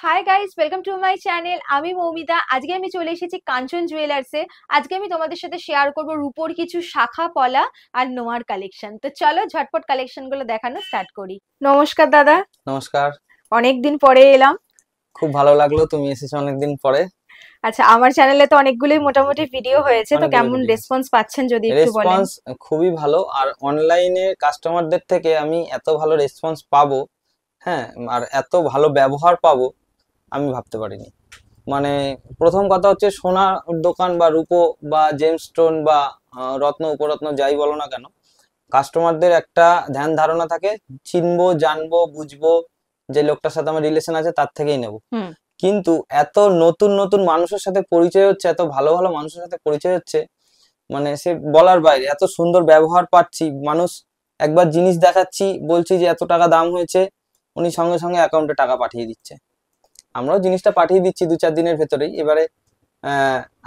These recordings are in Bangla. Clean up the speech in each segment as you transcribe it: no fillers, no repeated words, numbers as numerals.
Hi guys, welcome to my channel. আমি মৌমিতা। আজকে আমি চলে এসেছি কাঞ্চন জুয়েলার্সে। আজকে আমি তোমাদের সাথে শেয়ার করব রূপোর কিছু শাখা পলা আর নোয়ার কালেকশন। তো চলো ঝটপট কালেকশন গুলো দেখানো স্টার্ট করি। নমস্কার দাদা। নমস্কার। অনেকদিন পরে এলাম। খুব ভালো লাগলো, তুমি এসেছো অনেকদিন পরে। আচ্ছা, আমার চ্যানেলে তো অনেকগুলোই মোটামুটি ভিডিও হয়েছে, তো অনেকগুলো কেমন ভিডিও আছে, রেসপন্স পাচ্ছেন যদি একটু বলেন। রেসপন্স খুবই ভালো। আর অনলাইনে কাস্টমারদের থেকে আমি এত ভালো রেসপন্স পাবো, হ্যাঁ, আর এত ভালো ব্যবহার পাবো আমি ভাবতে পারিনি। মানে প্রথম কথা হচ্ছে, সোনার দোকান বা রূপো বা জেমস্টোন বা রত্ন উপরত্ন যাই বলো না কেন, কাস্টমারদের একটা ধ্যান ধারণা থাকে, চিনবো জানবো বুঝবো যে লোকটার সাথে আমার রিলেশন আছে তার থেকেই নেবো। হুম। কিন্তু এত নতুন নতুন মানুষের সাথে পরিচয় হচ্ছে, এত ভালো ভালো মানুষের সাথে পরিচয় হচ্ছে, মানে সে বলার বাইরে। এত সুন্দর ব্যবহার পাচ্ছি, মানুষ একবার জিনিস দেখাচ্ছি, বলছি যে এত টাকা দাম হয়েছে, উনি সঙ্গে সঙ্গে অ্যাকাউন্টে টাকা পাঠিয়ে দিচ্ছে। আমরাও জিনিসটা পাঠিয়ে দিচ্ছি 2-4 দিনের ভেতরেই। এবারে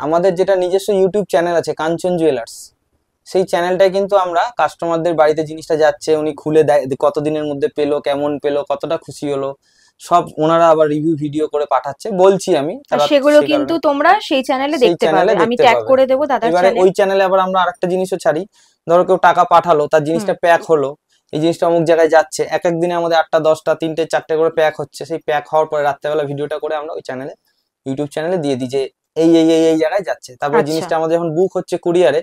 আমাদের যেটা নিজস্ব ইউটিউব চ্যানেল আছে কাঞ্চন জুয়েলার্স, সেই চ্যানেলটায় কিন্তু আমরা কাস্টমারদের বাড়িতে জিনিসটা যাচ্ছে, উনি খুলে দেয় কতদিনের মধ্যে পেলো, কেমন পেলো, কতটা খুশি হলো, সব ওনারা আবার রিভিউ ভিডিও করে পাঠাচ্ছে, বলছি আমি আর তারা সেগুলো সে কিন্তু কারণে তোমরা সেই চ্যানেলে সেই দেখতে চ্যানেলে পাবে, আমি দেখতে ট্যাগ পাবে। করে দেবো দাদার এবারে চ্যানেল। ওই চ্যানেলে আবার আমরা আরেকটা জিনিসও ছাড়ি। ধরো কেউ টাকা পাঠালো, তার হুম। জিনিসটা প্যাক হলো, এই জিনিসটা অমুক জায়গায় যাচ্ছে, এক এক দিনে আমাদের 8টা 10টা 3টে 4টে করে প্যাক হচ্ছে। সেই প্যাক হওয়ার পরে রাত্রেবেলা ভিডিওটা করে আমরা ওই চ্যানেলে, ইউটিউব চ্যানেলে দিয়ে দিই যে এই এই এই এই জায়গায় যাচ্ছে। তারপরে আচ্ছা। জিনিসটা আমাদের যখন বুক হচ্ছে কুরিয়ারে,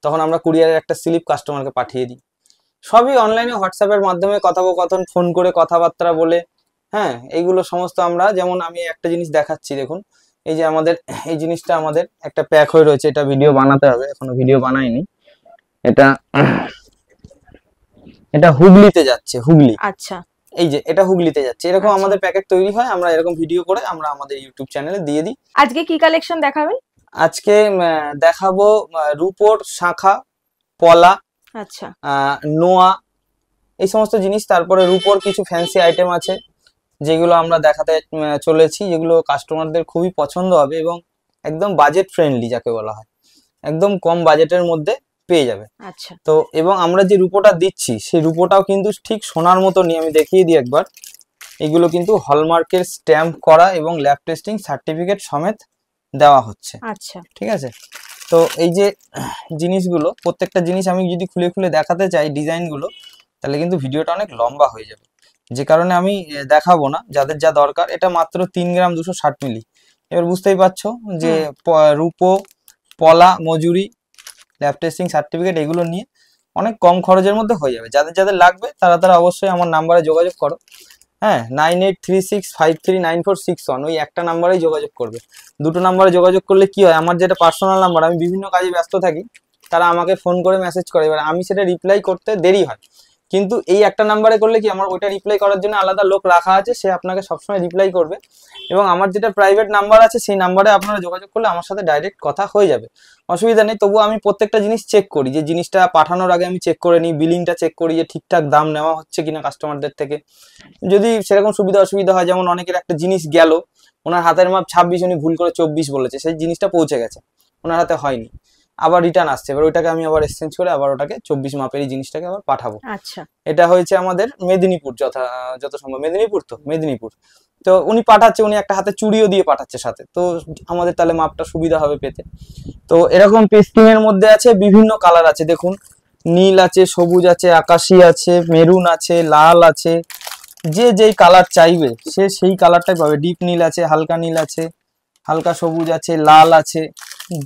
তখন আমরা কুরিয়ারের একটা স্লিপ কাস্টমারকে পাঠিয়ে দিই। সবই অনলাইনে হোয়াটসঅ্যাপের মাধ্যমে কথোপকথন, ফোন করে কথাবার্তা বলে। হ্যাঁ, এইগুলো সমস্ত আমরা, যেমন আমি একটা জিনিস দেখাচ্ছি দেখুন, এই যে আমাদের এই জিনিসটা আমাদের একটা প্যাক হয়ে রয়েছে, এটা ভিডিও বানাতে হবে, এখনো ভিডিও বানাইনি। এটা এটা হুগলিতে যাচ্ছে, হুগলি। আচ্ছা এই যে এটা হুগলিতে যাচ্ছে, এরকম আচ্ছা। আমাদের প্যাকেট তৈরি হয়, আমরা এরকম ভিডিও করে আমরা আমাদের ইউটিউব চ্যানেলে দিয়ে দিই। আজকে কি কালেকশন দেখাবেন? আজকে দেখাবো রূপোর শাঁখা, পলা, আচ্ছা নোয়া, এই সমস্ত জিনিস। তারপরে রূপোর কিছু ফ্যান্সি আইটেম আছে যেগুলো আমরা দেখাতে চলেছি, যেগুলো কাস্টমারদের খুবই পছন্দ হবে এবং একদম বাজেট ফ্রেন্ডলি যাকে বলা হয়, একদম কম বাজেটের মধ্যে পেয়ে যাবে। আচ্ছা। তো এবং আমরা যে রূপোটা দিচ্ছি সেই রূপোটাও কিন্তু ঠিক সোনার মতনই, আমি দেখিয়ে দিই একবার। এগুলো কিন্তু হলমার্কের স্ট্যাম্প করা এবং ল্যাব টেস্টিং সার্টিফিকেট সমেত দেওয়া হচ্ছে। আচ্ছা ঠিক আছে। তো এই যে জিনিসগুলো, প্রত্যেকটা জিনিস আমি যদি খুলে খুলে দেখাতে চাই ডিজাইনগুলো, তাহলে কিন্তু ভিডিওটা অনেক লম্বা হয়ে যাবে, যে কারণে আমি দেখাবো না। যাদের যা দরকার, এটা মাত্র 3 গ্রাম 260 মিলি। এবার বুঝতেই পারছো যে হুম। রূপো, পলা, মজুরি, ল্যাব টেস্টিং সার্টিফিকেট এগুলো নিয়ে অনেক কম খরচের মধ্যে হয়ে যাবে। যাদের যাদের লাগবে তারা তারা অবশ্যই আমার নাম্বারে যোগাযোগ করো। হ্যাঁ, 9836539461, ওই একটা নাম্বারেই যোগাযোগ করবে। দুটো নাম্বারে যোগাযোগ করলে কি হয়, আমার যেটা পার্সোনাল নাম্বার, আমি বিভিন্ন কাজে ব্যস্ত থাকি, তারা আমাকে ফোন করে মেসেজ করে, এবার আমি সেটা রিপ্লাই করতে দেরি হয়। কিন্তু এই একটা নাম্বারে করলে কি, আমার ওইটা রিপ্লাই করার জন্য আলাদা লোক রাখা আছে, সে আপনাকে সবসময় রিপ্লাই করবে। এবং আমার যেটা প্রাইভেট নাম্বার আছে, সেই নাম্বারে আপনারা যোগাযোগ করলে আমার সাথে ডাইরেক্ট কথা হয়ে যাবে, অসুবিধা নেই। তবুও আমি প্রত্যেকটা জিনিস চেক করি, যে জিনিসটা পাঠানোর আগে আমি চেক করে নিই, বিলিংটা চেক করি যে ঠিকঠাক দাম নেওয়া হচ্ছে কিনা কাস্টমারদের থেকে। যদি সেরকম সুবিধা অসুবিধা হয়, যেমন অনেকের একটা জিনিস গেল, ওনার হাতের মাপ 26, উনি ভুল করে 24 বলেছে, সেই জিনিসটা পৌঁছে গেছে, ওনার হাতে হয়নি, আবার রিটার্ন আসছে, এবার ওইটাকে আমি আবার এক্সচেঞ্জ করে আবার ওটাকে 24 মাপের এই জিনিসটাকে আবার পাঠাবো। আচ্ছা এটা হয়েছে আমাদের মেদিনীপুর, যত সম্ভব মেদিনীপুর, তো মেদিনীপুর। তো উনি পাঠাচ্ছে, উনি একটা হাতে চুড়িও দিয়ে পাঠাচ্ছে সাথে, তো আমাদের তাহলে মাপটা সুবিধা হবে পেতে। তো এরকম পেস্টিং এর মধ্যে আছে, বিভিন্ন কালার আছে দেখুন, নীল আছে, সবুজ আছে, আকাশি আছে, মেরুন আছে, লাল আছে, যে যেই কালার চাইবে সে সেই কালারটাই পাবে। ডিপ নীল আছে, হালকা নীল আছে, হালকা সবুজ আছে, লাল আছে,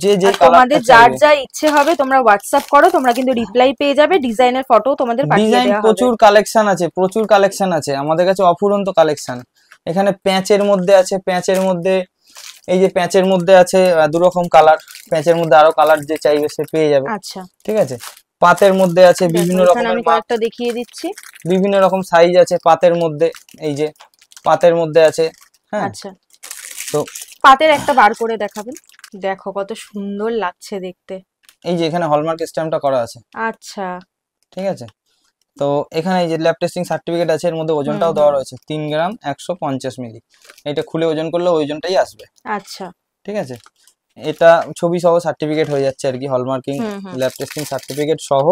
যে যে আর কালারটা তোমাদের যার চাইবে। যা ইচ্ছে হবে তোমরা হোয়াটসঅ্যাপ করো, তোমরা কিন্তু রিপ্লাই পেয়ে যাবে, ডিজাইনের ফটো তোমাদের পাঠিয়ে ডিজাইন দেওয়া হবে। প্রচুর কালেকশন আছে, প্রচুর কালেকশন আছে আমাদের কাছে, অফুরন্ত কালেকশন। এখানে প্যাঁচের মধ্যে আছে, প্যাঁচের মধ্যে, এই যে প্যাঁচের মধ্যে আছে 2 রকম কালার, প্যাঁচের মধ্যে আরো কালার যে চাইবে সে পেয়ে যাবে। আচ্ছা ঠিক আছে। পাতের মধ্যে আছে দেখো, বিভিন্ন এখানে রকমের আমি মাপ, কয়েকটা দেখিয়ে দিচ্ছি। বিভিন্ন রকম সাইজ আছে পাতের মধ্যে, এই যে পাতের মধ্যে আছে। হ্যাঁ। আচ্ছা, তো পাতের একটা বার করে দেখাবেন। দেখো কত সুন্দর লাগছে দেখতে। এই যে এখানে হলমার্ক স্ট্যাম্পটা করা আছে। আচ্ছা। ঠিক আছে। তো এখানে এই যে ল্যাব টেস্টিং সার্টিফিকেট আছে, এর মধ্যে হুম ওজনটাও দেওয়া হুম। রয়েছে, 3 গ্রাম 150 মিলি। এটা খুলে ওজন করলে ওজনটাই আসবে। আচ্ছা। ঠিক আছে। এটা ছবি সহ সার্টিফিকেট হয়ে যাচ্ছে আর কি, হলমার্কিং হুম হুম। ল্যাব টেস্টিং সার্টিফিকেট সহ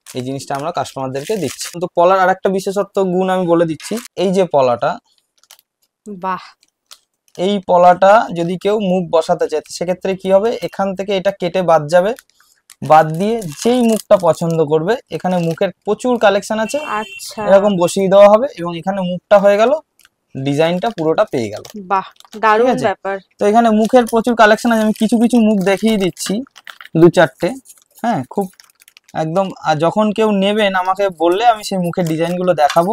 এই জিনিসটা আমরা কাস্টমারদেরকে দিচ্ছি। তো পলার আরেকটা বিশেষত্ব গুণ আমি বলে দিচ্ছি, এই যে পলাটা, বাহ। এই পলাটা যদি কেউ মুখ বসাতে চায় সেক্ষেত্রে কি হবে, এখান থেকে এটা কেটে বাদ যাবে, বাদ দিয়ে যেই মুখটা পছন্দ করবে, এখানে মুখের প্রচুর কালেকশন আছে, আচ্ছা, এরকম বসিয়ে দেওয়া হবে এবং এখানে মুখটা হয়ে গেল, ডিজাইনটা পুরোটা পেয়ে গেল। বাহ, দারুণ আছে? ব্যাপার। তো এখানে মুখের প্রচুর কালেকশন আছে, আমি কিছু কিছু মুখ দেখিয়ে দিচ্ছি, 2-4টে। হ্যাঁ, খুব একদম, আর যখন কেউ নেবেন আমাকে বললে আমি সেই মুখের ডিজাইনগুলো দেখাবো,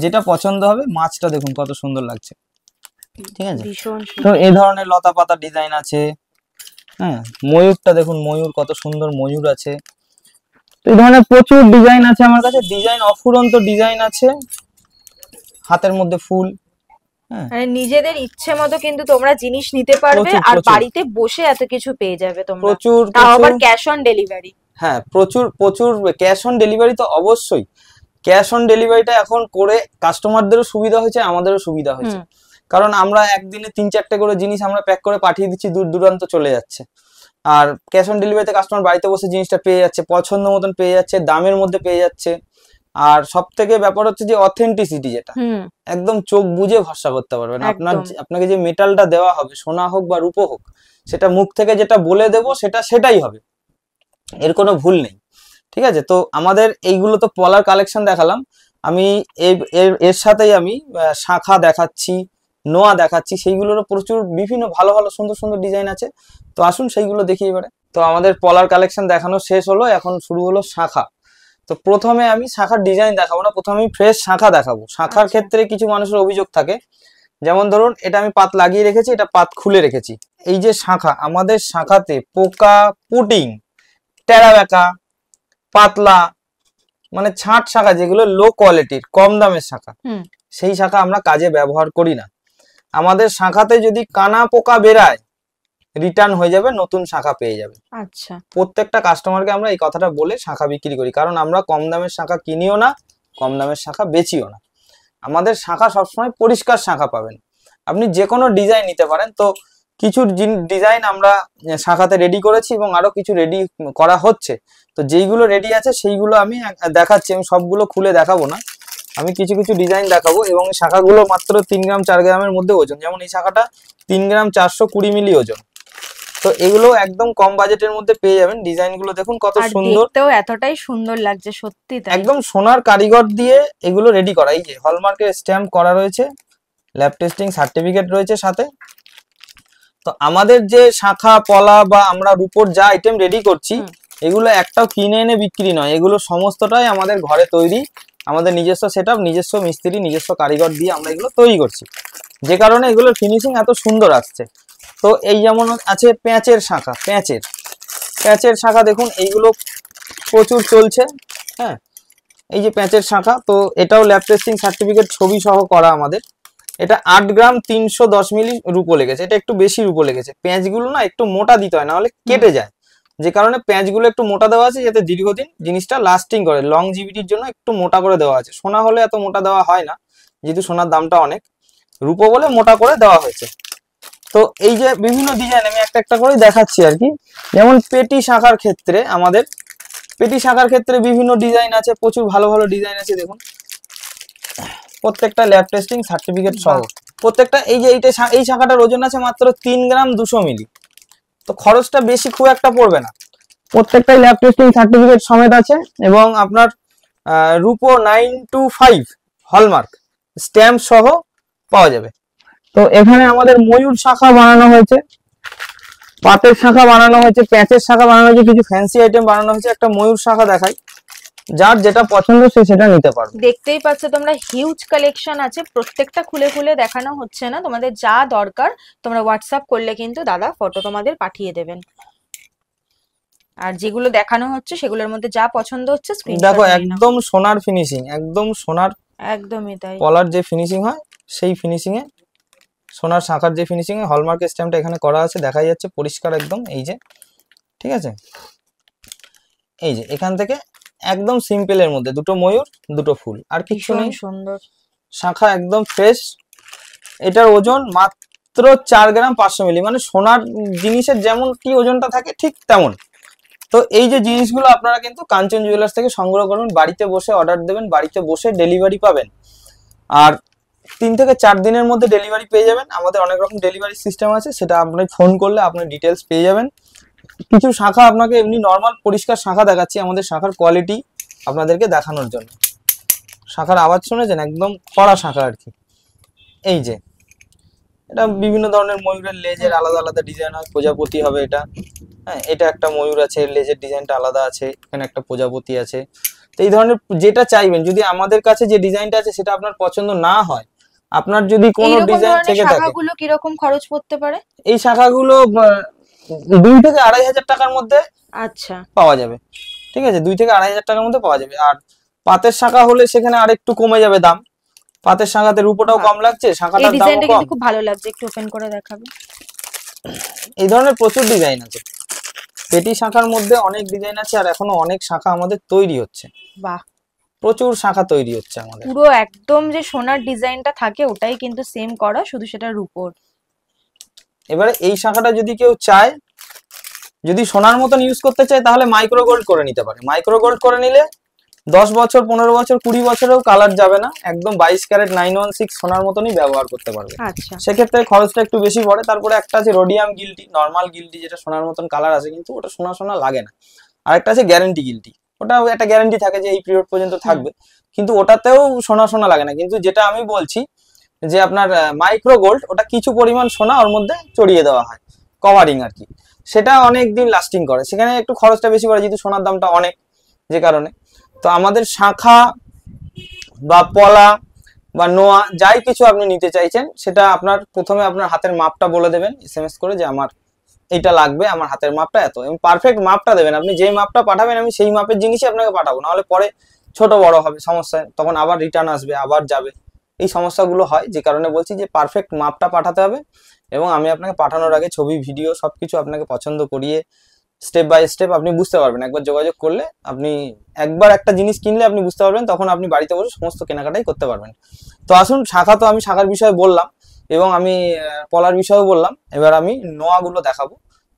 যেটা পছন্দ হবে। মাছটা দেখুন কত সুন্দর লাগছে, ঠিক আছে? ভীষণ তো সুন্দর। এই ধরনের লতা পাতা ডিজাইন আছে। হ্যাঁ, ময়ূরটা দেখুন, ময়ূর কত সুন্দর ময়ূর আছে। তো এই ধরনের প্রচুর ডিজাইন আছে আমার কাছে, ডিজাইন অফুরন্ত ডিজাইন আছে, হাতের মধ্যে ফুল। হ্যাঁ, মানে নিজেদের ইচ্ছে মতো কিন্তু তোমরা জিনিস নিতে পারবে, প্রচুর আর প্রচুর বাড়িতে বসে এত কিছু পেয়ে যাবে তোমরা, প্রচুর তাও আবার প্রচুর। Cash on delivery. হ্যাঁ, প্রচুর প্রচুর ক্যাশ অন ডেলিভারি তো অবশ্যই। ক্যাশ অন ডেলিভারিটা এখন করে কাস্টমারদেরও সুবিধা হয়েছে, আমাদেরও সুবিধা হয়েছে। কারণ আমরা একদিনে 3-4টে করে জিনিস আমরা প্যাক করে পাঠিয়ে দিচ্ছি, দূর দূরান্ত চলে যাচ্ছে। আর ক্যাশ অন ডেলিভারিতে কাস্টমার বাড়িতে বসে জিনিসটা পেয়ে যাচ্ছে, পছন্দ মতন পেয়ে যাচ্ছে, দামের মধ্যে পেয়ে যাচ্ছে। আর সব থেকে ব্যাপার হচ্ছে যে অথেন্টিসিটি, যেটা একদম চোখ বুজে ভরসা করতে পারবেন। আপনাকে যে মেটালটা দেওয়া হবে, সোনা হোক বা রূপো হোক, সেটা মুখ থেকে যেটা বলে দেবো সেটাই হবে, এর কোনো ভুল নেই। ঠিক আছে? তো আমাদের এইগুলো তো পলার কালেকশন দেখালাম, আমি এর সাথেই আমি শাখা দেখাচ্ছি, নোয়া দেখাচ্ছি, সেইগুলোরও প্রচুর বিভিন্ন ভালো ভালো সুন্দর সুন্দর ডিজাইন আছে। তো আসুন সেইগুলো দেখি এবারে। তো আমাদের পলার কালেকশন দেখানো শেষ হলো, এখন শুরু হলো শাখা। তো প্রথমে আমি শাখার ডিজাইন দেখাবো না, প্রথমে আমি ফ্রেশ শাখা দেখাবো। শাখার ক্ষেত্রে কিছু মানুষের অভিযোগ থাকে, যেমন ধরুন এটা আমি পাত লাগিয়ে রেখেছি, এটা পাত খুলে রেখেছি। এই যে শাখা, আমাদের শাখাতে পোকা, পুটিং, টেরা বেঁকা, পাতলা, মানে ছাঁট শাখা, যেগুলো লো কোয়ালিটির কম দামের শাখা, সেই শাখা আমরা কাজে ব্যবহার করি না। আমাদের শাখাতে যদি কানা পোকা বেরায়, রিটার্ন হয়ে যাবে, নতুন শাখা পেয়ে যাবে। আচ্ছা, প্রত্যেকটা কাস্টমারকে আমরা এই কথাটা বলে শাখা বিক্রি করি, কারণ আমরা কম দামের শাখা কিনিও না, কম দামের শাখা বেচিও না। আমাদের শাখা সবসময় পরিষ্কার শাখা পাবেন, আপনি যে কোনো ডিজাইন নিতে পারেন। তো কিছু ডিজাইন আমরা শাখাতে রেডি করেছি এবং আরো কিছু রেডি করা হচ্ছে। তো যেইগুলো রেডি আছে সেইগুলো আমি দেখাচ্ছি, আমি সবগুলো খুলে দেখাবো না, আমি কিছু কিছু ডিজাইন দেখাবো। এবং এই শাখাগুলো মাত্র 3 গ্রাম 4 গ্রামের মধ্যে ওজন, যেমন এই শাখাটা 3 গ্রাম 420 মিলি ওজন। তো এগুলো একদম কম বাজেটের মধ্যে পেয়ে যাবেন। ডিজাইনগুলো দেখুন কত সুন্দর, দেখতেও এতটাই সুন্দর লাগছে, সত্যি তাই। একদম সোনার কারিগর দিয়ে এগুলো রেডি করা। এই যে হলমার্কের স্ট্যাম্প করা রয়েছে, ল্যাব টেস্টিং সার্টিফিকেট রয়েছে সাথে। তো আমাদের যে শাখা পলা বা আমরা রূপোর যা আইটেম রেডি করছি, এগুলো একটাও কিনে এনে বিক্রি নয়, এগুলো সমস্তটাই আমাদের ঘরে তৈরি, আমাদের নিজস্ব সেটআপ, নিজস্ব মিস্ত্রি, নিজস্ব কারিগর দিয়ে আমরা এগুলো তৈরি করছি, যে কারণে এগুলোর ফিনিশিং এত সুন্দর আসছে। তো এই যেমন আছে প্যাঁচের শাখা, প্যাঁচের শাখা দেখুন, এইগুলো প্রচুর চলছে। হ্যাঁ, এই যে প্যাঁচের শাখা, তো এটাও ল্যাব টেস্টিং সার্টিফিকেট ছবি সহ করা আমাদের। এটা 8 গ্রাম 310 মিলি রূপো লেগেছে, এটা একটু বেশি রূপো লেগেছে। পেঁচগুলো না একটু মোটা দিতে হয়, না হলে কেটে যায়, যে কারণে পেঁচগুলো একটু মোটা দেওয়া আছে, যাতে দীর্ঘদিন জিনিসটা লাস্টিং করে, লংজিভিটির জন্য একটু মোটা করে দেওয়া আছে। সোনা হলে এত মোটা দেওয়া হয় না, যেহেতু সোনার দামটা অনেক, রূপো বলে মোটা করে দেওয়া হয়েছে। তো এই যে বিভিন্ন ডিজাইন আমি একটা একটা করে দেখাচ্ছি আর কি। যেমন পেটি শাখার ক্ষেত্রে, আমাদের পেটি শাখার ক্ষেত্রে বিভিন্ন ডিজাইন আছে, প্রচুর ভালো ভালো ডিজাইন আছে। দেখুন প্রত্যেকটা ল্যাব টেস্টিং সার্টিফিকেট সহ প্রত্যেকটা। এই যে এই শাখাটার ওজন আছে মাত্র 3 গ্রাম 200 মিলি, তো খরচটা বেশি খুব একটা পড়বে না। প্রত্যেকটাই ল্যাব টেস্টিং সার্টিফিকেট সমেত আছে এবং আপনার রূপো 925 হলমার্ক স্ট্যাম্প সহ পাওয়া যাবে। তো এখানে আমাদের ময়ূর শাখা বানানো হয়েছে, পাতের শাখা বানানো হয়েছে, প্যাঁচের শাখা বানানো হয়েছে, কিছু ফ্যান্সি আইটেম বানানো হয়েছে। একটা ময়ূর শাখা দেখাই, যার যেটা পছন্দ সে সেটা নিতে পারবে। দেখতেই পাচ্ছ তোমরা, হিউজ কালেকশন আছে, প্রত্যেকটা খুলে খুলে দেখানো হচ্ছে না, তোমাদের যা দরকার তোমরা হোয়াটসঅ্যাপ করলে কিন্তু দাদা ফটো তোমাদের পাঠিয়ে দেবেন। আর যেগুলো দেখানো হচ্ছে সেগুলোর মধ্যে যা পছন্দ হচ্ছে স্ক্রিনশট দেখো, নিয়ে নাও। একদম সোনার ফিনিশিং, একদম সোনার, একদমই তাই। পলার যে ফিনিশিং হয় সেই ফিনিশিং এ, সোনার শাখার যে ফিনিশিং এ হলমার্কের স্ট্যাম্পটা এখানে করা আছে, দেখাই যাচ্ছে পরিষ্কার একদম। এই যে, ঠিক আছে, এই যে এখান থেকে একদম সিম্পলের মধ্যে দুটো ময়ূর, দুটো ফুল, আর কিছু নেই। সুন্দর শাখা একদম ফ্রেশ। এটার ওজন মাত্র 4 গ্রাম 500 মিলি, মানে সোনার জিনিসের যেমন কি ওজনটা থাকে ঠিক তেমন। তো এই যে জিনিসগুলো আপনারা কিন্তু কাঞ্চন জুয়েলার্স থেকে সংগ্রহ করুন, বাড়িতে বসে অর্ডার দেবেন, বাড়িতে বসে ডেলিভারি পাবেন। আর 3 থেকে 4 দিনের মধ্যে ডেলিভারি পেয়ে যাবেন। আমাদের অনেক রকম ডেলিভারি সিস্টেম আছে, সেটা আপনি ফোন করলে আপনি ডিটেলস পেয়ে যাবেন। কিছু শাখা আপনাকে এমনি নর্মাল পরিষ্কার শাখা দেখাচ্ছি আমাদের শাখার কোয়ালিটি আপনাদেরকে দেখানোর জন্য। শাখার আওয়াজ শুনেছেন? একদম কড়া শাখা আর কি। এই যে এটা বিভিন্ন ধরনের ময়ূরের লেজের আলাদা আলাদা ডিজাইন হয়, প্রজাপতি হবে এটা। হ্যাঁ, এটা একটা ময়ূর আছে, লেজের ডিজাইনটা আলাদা আছে, এখানে একটা প্রজাপতি আছে। তো এই ধরনের যেটা চাইবেন, যদি আমাদের কাছে যে ডিজাইনটা আছে সেটা আপনার পছন্দ না হয়, আপনার যদি কোনো এইরকম ডিজাইন ধরনের থেকে থাকে, শাখাগুলো কিরকম খরচ পড়তে পারে? এই শাখাগুলো 2 থেকে 2,500 টাকার মধ্যে আচ্ছা, পাওয়া যাবে। ঠিক আছে, 2 থেকে 2,500 টাকার মধ্যে পাওয়া যাবে। আর পাতের শাখা হলে সেখানে আরেকটু কমে যাবে দাম। পাতের শাখাতে রূপোটাও কম লাগছে, এই শাখাটার দামও ডিজাইনটা কম। কিন্তু খুব ভালো লাগছে, একটু ওপেন করে দেখাবে। এই ধরনের প্রচুর ডিজাইন আছে। পেটি শাখার মধ্যে অনেক ডিজাইন আছে, আর এখনো অনেক শাখা আমাদের তৈরি হচ্ছে। বাহ, প্রচুর শাখা তৈরি হচ্ছে আমাদের। পুরো একদম যে সোনার ডিজাইনটা থাকে ওটাই কিন্তু সেম করা, শুধু সেটা রূপোর। এবারে এই শাখাটা যদি কেউ চায়, যদি সোনার মতন ইউজ করতে চায়, তাহলে মাইক্রো গোল্ড করে নিতে পারে। মাইক্রো গোল্ড করে নিলে 10 বছর, 15 বছর, 20 বছরেও কালার যাবে না, একদম 22 ক্যারেট 916 সোনার মতনই ব্যবহার করতে পারবে। আচ্ছা, সেক্ষেত্রে খরচটা একটু বেশি পড়ে। তারপরে একটা আছে রোডিয়াম গিল্টি, নর্মাল গিল্টি, যেটা সোনার মতন কালার আছে কিন্তু ওটা সোনা সোনা লাগে না। আর একটা আছে গ্যারান্টি গিল্টি, ওটা একটা গ্যারান্টি থাকে যে এই পিরিয়ড পর্যন্ত থাকবে, কিন্তু ওটাতেও সোনা সোনা লাগে না। কিন্তু যেটা আমি বলছি যে আপনার মাইক্রো গোল্ড, ওটা কিছু পরিমাণ সোনা ওর মধ্যে চড়িয়ে দেওয়া হয়, কভারিং আর কি, সেটা অনেক দিন লাস্টিং করে। সেখানে একটু খরচটা বেশি পড়ে, যেহেতু সোনার দামটা অনেক, যে কারণে। তো আমাদের শাখা বা পলা বা নোয়া যাই কিছু আপনি নিতে চাইছেন, সেটা আপনার প্রথমে আপনার হাতের মাপটা বলে দেবেন এসএমএস করে, যে আমার এইটা লাগবে, আমার হাতের মাপটা এত, এবং পারফেক্ট মাপটা দেবেন। আপনি যেই মাপটা পাঠাবেন আমি সেই মাপের জিনিসই আপনাকে পাঠাবো, নাহলে পরে ছোট বড় হবে সমস্যা, তখন আবার রিটার্ন আসবে, আবার যাবে, এই সমস্যাগুলো হয়। যে কারণে বলছি যে পারফেক্ট মাপটা পাঠাতে হবে, এবং আমি আপনাকে পাঠানোর আগে ছবি ভিডিও সবকিছু আপনাকে পছন্দ করিয়ে স্টেপ বাই স্টেপ আপনি বুঝতে পারবেন। একবার যোগাযোগ করলে, আপনি একবার একটা জিনিস কিনলে আপনি বুঝতে পারবেন, তখন আপনি বাড়িতে বসে সমস্ত কেনাকাটাই করতে পারবেন। তো আসুন, শাখা তো আমি শাখার বিষয়ে বললাম, এবং আমি পলার বিষয়েও বললাম। এবার আমি নোয়াগুলো দেখাবো।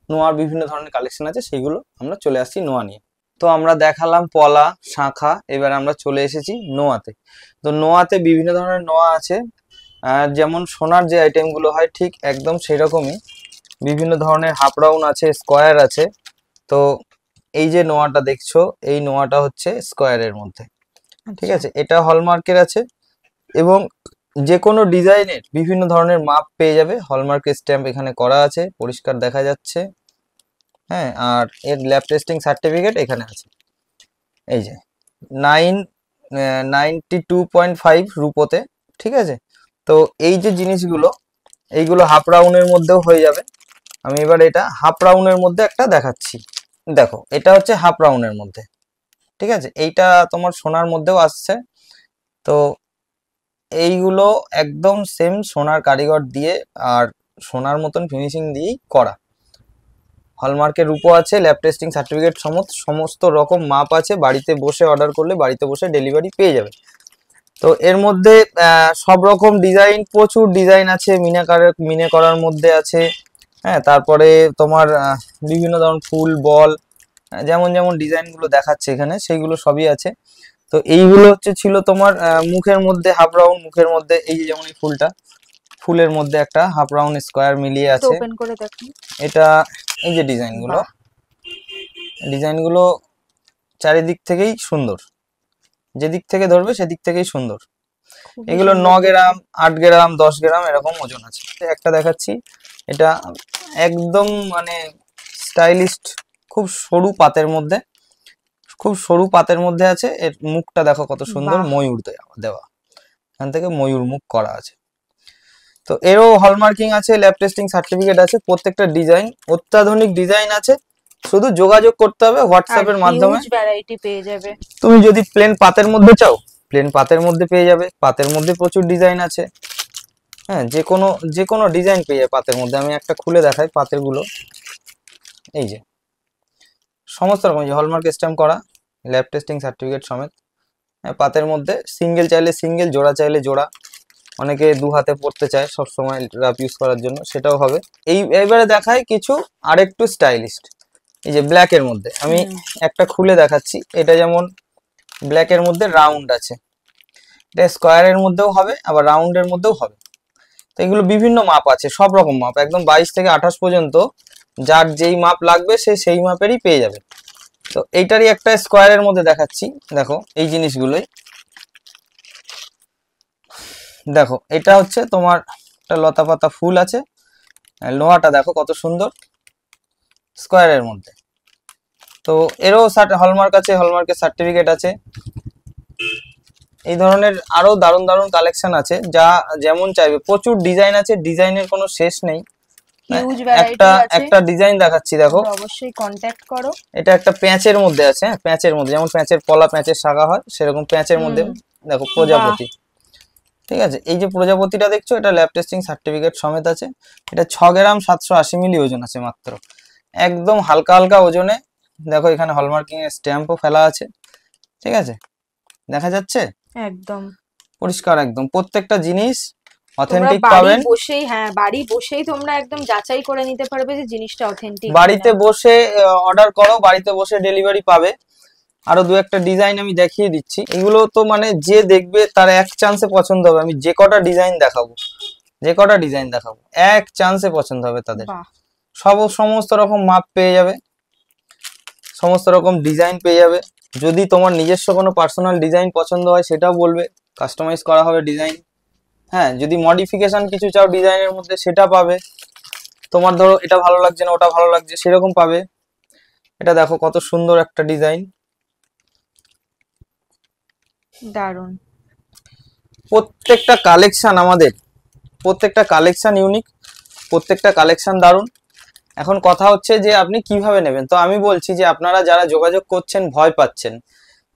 নোয়ার বিভিন্ন ধরনের কালেকশন আছে, সেগুলো আমরা চলে আসছি নোয়া নিয়ে। তো আমরা দেখালাম পলা, শাখা, এবার আমরা চলে এসেছি নোয়াতে। তো নোয়াতে বিভিন্ন ধরনের নোয়া আছে, যেমন সোনার যে আইটেমগুলো হয় ঠিক একদম সেরকমই বিভিন্ন ধরনের হাফ রাউন্ড আছে, স্কোয়ার আছে। তো এই যে নোয়াটা দেখছো, এই নোয়াটা হচ্ছে স্কোয়ারের মধ্যে, ঠিক আছে, এটা হলমার্কের আছে, এবং যে কোনো ডিজাইনের বিভিন্ন ধরনের মাপ পেয়ে যাবে। হলমার্কের স্ট্যাম্প এখানে করা আছে, পরিষ্কার দেখা যাচ্ছে। হ্যাঁ, আর এর ল্যাব টেস্টিং সার্টিফিকেট এখানে আছে। এই যে 92.5 রুপোতে, ঠিক আছে। তো এই যে জিনিসগুলো, এইগুলো হাফ রাউন্ডের মধ্যেও হয়ে যাবে। আমি এবার এটা হাফ রাউন্ডের মধ্যে একটা দেখাচ্ছি। দেখো, এটা হচ্ছে হাফ রাউন্ডের মধ্যে, ঠিক আছে। এইটা তোমার সোনার মধ্যেও আসছে। তো এইগুলো একদম সেম সোনার কারিগর দিয়ে আর সোনার মতন ফিনিশিং দিয়েই করা। হলমার্কের রূপো আছে, ল্যাব টেস্টিং সার্টিফিকেট সমস্ত রকম মাপ আছে। বাড়িতে বসে অর্ডার করলে বাড়িতে বসে ডেলিভারি পেয়ে যাবে। তো এর মধ্যে সব রকম ডিজাইন, প্রচুর ডিজাইন আছে। মিনে করার মধ্যে আছে। হ্যাঁ, তারপরে তোমার বিভিন্ন ধরনের ফুল, বল, যেমন যেমন ডিজাইনগুলো দেখাচ্ছে এখানে, সেইগুলো সবই আছে। তো এইগুলো ছিল তোমার মুখের মধ্যে হাফ রাউন্ড, মুখের মধ্যে এই যে যেমন এই ফুলটা, ফুলের মধ্যে একটা হাফ রাউন্ড স্কোয়ার মিলিয়ে আছে। ওপেন করে দেখুন এটা এই যে ডিজাইনগুলো চারিদিক থেকেই সুন্দর, যেদিক থেকে ধরবে সেদিক থেকেই সুন্দর। এগুলো 9 গ্রাম, 8 গ্রাম, 10 গ্রাম এরকম ওজন আছে। একটা দেখাচ্ছি, এটা একদম মানে স্টাইলিস্ট, খুব সরু পাতের মধ্যে, আছে। এর মুখটা দেখো কত সুন্দর, ময়ূর দেওয়া, এখান থেকে ময়ূর মুখ করা আছে। তো এরও হলমার্কিং আছে, ল্যাব টেস্টিং সার্টিফিকেট আছে। প্রত্যেকটা ডিজাইন অত্যাধুনিক ডিজাইন আছে, শুধু যোগাযোগ করতে হবে হোয়াটসঅ্যাপের মাধ্যমে। ভ্যারাইটি পেয়ে যাবে। তুমি যদি প্লেন পাতের মধ্যে চাও, প্লেন পাতের মধ্যে পেয়ে যাবে। পাতের মধ্যে প্রচুর ডিজাইন আছে। হ্যাঁ, যে কোনো ডিজাইন পেয়ে যাবে পাতের মধ্যে। আমি একটা খুলে দেখাই পাতের গুলো। এই যে সমস্ত রকম, যে হলমার্ক স্ট্যাম্প করা, ল্যাব টেস্টিং সার্টিফিকেট সমেত। হ্যাঁ, পাতের মধ্যে সিঙ্গেল চাইলে সিঙ্গেল, জোড়া চাইলে জোড়া। অনেকে 2 হাতে পড়তে চায় সবসময় রাফ ইউজ করার জন্য, সেটাও হবে। এইবারে দেখায় কিছু আরেকটু স্টাইলিস্ট। এই যে ব্ল্যাকের মধ্যে আমি একটা খুলে দেখাচ্ছি। এটা যেমন ব্ল্যাকের মধ্যে রাউন্ড আছে, এটা স্কোয়ারের মধ্যেও হবে আবার রাউন্ডের মধ্যেও হবে। তো এগুলো বিভিন্ন মাপ আছে, সব রকম মাপ, একদম 22 থেকে 28 পর্যন্ত যার যেই মাপ লাগবে সে সেই মাপেরই পেয়ে যাবে। তো এইটারই একটা স্কোয়ারের মধ্যে দেখাচ্ছি, দেখো এই জিনিসগুলোই দেখো। এটা হচ্ছে তোমার একটা লতা পাতা ফুল আছে, আর লোহাটা দেখো কত সুন্দর স্কোয়ারের মধ্যে। তো এরও হলমার্ক আছে, হলমার্কের সার্টিফিকেট আছে। এই ধরনের আরো দারুণ দারুণ কালেকশন আছে, যা যেমন চাইবে, প্রচুর ডিজাইন আছে, ডিজাইনের কোনো শেষ নেই। হিউজ একটা ভ্যারাইটি আছে, একটা ডিজাইন দেখাচ্ছি দেখো, তোমরা অবশ্যই কন্ট্যাক্ট করো। এটা একটা প্যাঁচের মধ্যে আছে, হ্যাঁ প্যাঁচের মধ্যে, যেমন প্যাঁচের পলা, প্যাঁচের শাখা হয়, সেরকম প্যাঁচের মধ্যে দেখো বাহ, প্রজাপতি। ঠিক আছে, এই যে প্রজাপতিটা দেখছো, এটা ল্যাব টেস্টিং সার্টিফিকেট সমেত আছে। এটা 6 গ্রাম 780 মিলি ওজন আছে মাত্র, একদম হালকা হালকা ওজনে। দেখো এখানে হলমার্কিং এর স্ট্যাম্পও ফেলা আছে। ঠিক আছে, দেখা যাচ্ছে একদম পরিষ্কার একদম, প্রত্যেকটা জিনিস তোমরা অথেন্টিক বাড়ি পাবেন। বসেই, হ্যাঁ বাড়ি বসেই তোমরা একদম যাচাই করে নিতে পারবে যে জিনিসটা অথেন্টিক বাড়িতে বসে অর্ডার করো, বাড়িতে বসে ডেলিভারি পাবে। আরো দু একটা ডিজাইন আমি দেখিয়ে দিচ্ছি, এগুলো তো মানে যে দেখবে তার এক চান্সে পছন্দ হবে। আমি যে কটা ডিজাইন দেখাবো, যে কটা ডিজাইন দেখাবো এক চান্সে পছন্দ হবে তাদের। বাহ, সমস্ত রকম মাপ পেয়ে যাবে, সমস্ত রকম ডিজাইন পেয়ে যাবে। যদি তোমার নিজস্ব কোনো পার্সোনাল ডিজাইন পছন্দ হয় সেটাও বলবে, কাস্টমাইজ করা হবে ডিজাইন। হ্যাঁ, যদি মডিফিকেশন কিছু চাও ডিজাইনের মধ্যে সেটা পাবে। তোমার ধরো এটা ভালো লাগছে না ওটা ভালো লাগছে সেরকম পাবে। এটা দেখো কত সুন্দর একটা ডিজাইন। দারুণ। প্রত্যেকটা কালেকশন আমাদের, প্রত্যেকটা কালেকশন ইউনিক, প্রত্যেকটা কালেকশন দারুণ। এখন কথা হচ্ছে যে আপনি কিভাবে নেবেন। তো আমি বলছি যে আপনারা যারা যোগাযোগ করছেন ভয় পাচ্ছেন,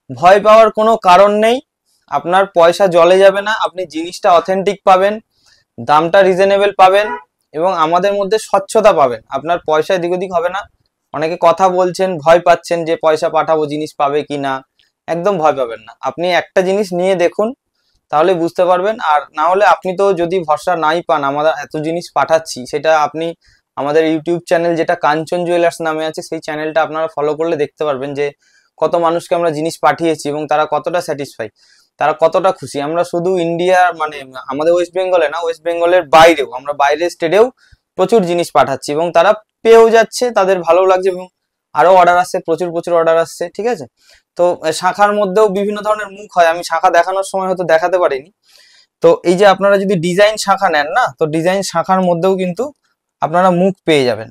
ভয় পাওয়ার কোনো কারণ নেই। আপনার পয়সা জলে যাবে না, আপনি জিনিসটা অথেন্টিক পাবেন, দামটা রিজনেবল পাবেন এবং আমাদের মধ্যে স্বচ্ছতা পাবেন। আপনার পয়সা এদিক ওদিক হবে না। অনেকে কথা বলছেন, ভয় পাচ্ছেন যে পয়সা পাঠাবো জিনিস পাবে কি না, একদম ভয় পাবেন না। আপনি একটা জিনিস নিয়ে দেখুন, তাহলে বুঝতে পারবেন। আর না হলে আপনি তো যদি ভরসা নাই পান, আমরা এত জিনিস পাঠাচ্ছি, সেটা আপনি আমাদের ইউটিউব চ্যানেল যেটা কাঞ্চন জুয়েলার্স নামে আছে, সেই চ্যানেলটা আপনারা ফলো করলে দেখতে পারবেন যে কত মানুষকে আমরা জিনিস পাঠিয়েছি এবং তারা কতটা স্যাটিসফাই, তারা কতটা খুশি। আমরা শুধু ইন্ডিয়া মানে আমাদের ওয়েস্ট বেঙ্গলে না, ওয়েস্ট বেঙ্গলের বাইরেও, আমরা বাইরের স্টেটেও প্রচুর জিনিস পাঠাচ্ছি এবং তারা পেয়েও যাচ্ছে, তাদের ভালো লাগছে এবং আরো অর্ডার আসছে, প্রচুর প্রচুর অর্ডার আসছে। ঠিক আছে, তো শাখার মধ্যেও বিভিন্ন ধরনের মুখ হয়, আমি শাখা দেখানোর সময় হয়তো দেখাতে পারিনি। তো এই যে আপনারা যদি ডিজাইন শাখা নেন না, তো ডিজাইন শাখার মধ্যেও কিন্তু আপনারা মুখ পেয়ে যাবেন।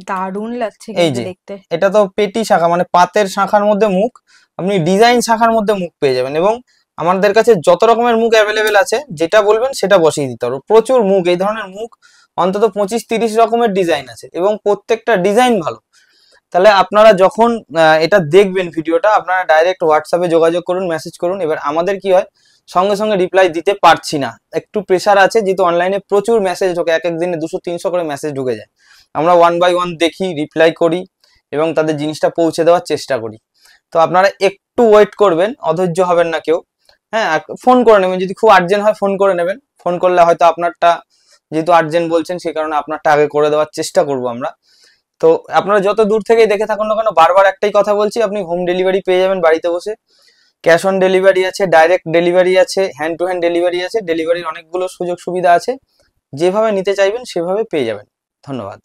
দারুণ লাগছে এই কিন্তু যে দেখতে। এটা তো পেটি শাখা মানে পাতের শাখার মধ্যে মুখ, আপনি ডিজাইন শাখার মধ্যে মুখ পেয়ে যাবেন। এবং আমাদের কাছে যত রকমের মুখ অ্যাভেলেবেল আছে, যেটা বলবেন সেটা বসিয়ে দিতে পারবো। প্রচুর মুখ, এই ধরনের মুখ অন্তত 25-30 রকমের ডিজাইন আছে এবং প্রত্যেকটা ডিজাইন ভালো। তাহলে আপনারা যখন এটা দেখবেন ভিডিওটা, আপনারা ডাইরেক্ট হোয়াটসঅ্যাপে যোগাযোগ করুন, মেসেজ করুন। এবার আমাদের কি হয়, সঙ্গে সঙ্গে রিপ্লাই দিতে পারছি না, একটু প্রেশার আছে, যেহেতু অনলাইনে প্রচুর মেসেজ ঢোকে, এক এক দিনে 200-300 করে মেসেজ ঢুকে যায়। আমরা 1 বাই 1 দেখি, রিপ্লাই করি এবং তাদের জিনিসটা পৌঁছে দেওয়ার চেষ্টা করি। তো আপনারা একটু ওয়েট করবেন, অধৈর্য হবেন না কেউ। হ্যাঁ, ফোন করে নেবেন, যদি খুব আর্জেন্ট হয় ফোন করে নেবেন। ফোন করলে হয়তো আপনারটা, যেহেতু আর্জেন্ট বলছেন সেই কারণে আপনারটা আগে করে দেওয়ার চেষ্টা করব আমরা। তো আপনারা যত দূর থেকেই দেখে থাকুন না কেন, বারবার একটাই কথা বলছি, আপনি হোম ডেলিভারি পেয়ে যাবেন বাড়িতে বসে। ক্যাশ অন ডেলিভারি আছে, ডাইরেক্ট ডেলিভারি আছে, হ্যান্ড টু হ্যান্ড ডেলিভারি আছে। ডেলিভারির অনেকগুলো সুযোগ সুবিধা আছে, যেভাবে নিতে চাইবেন সেভাবে পেয়ে যাবেন। ধন্যবাদ।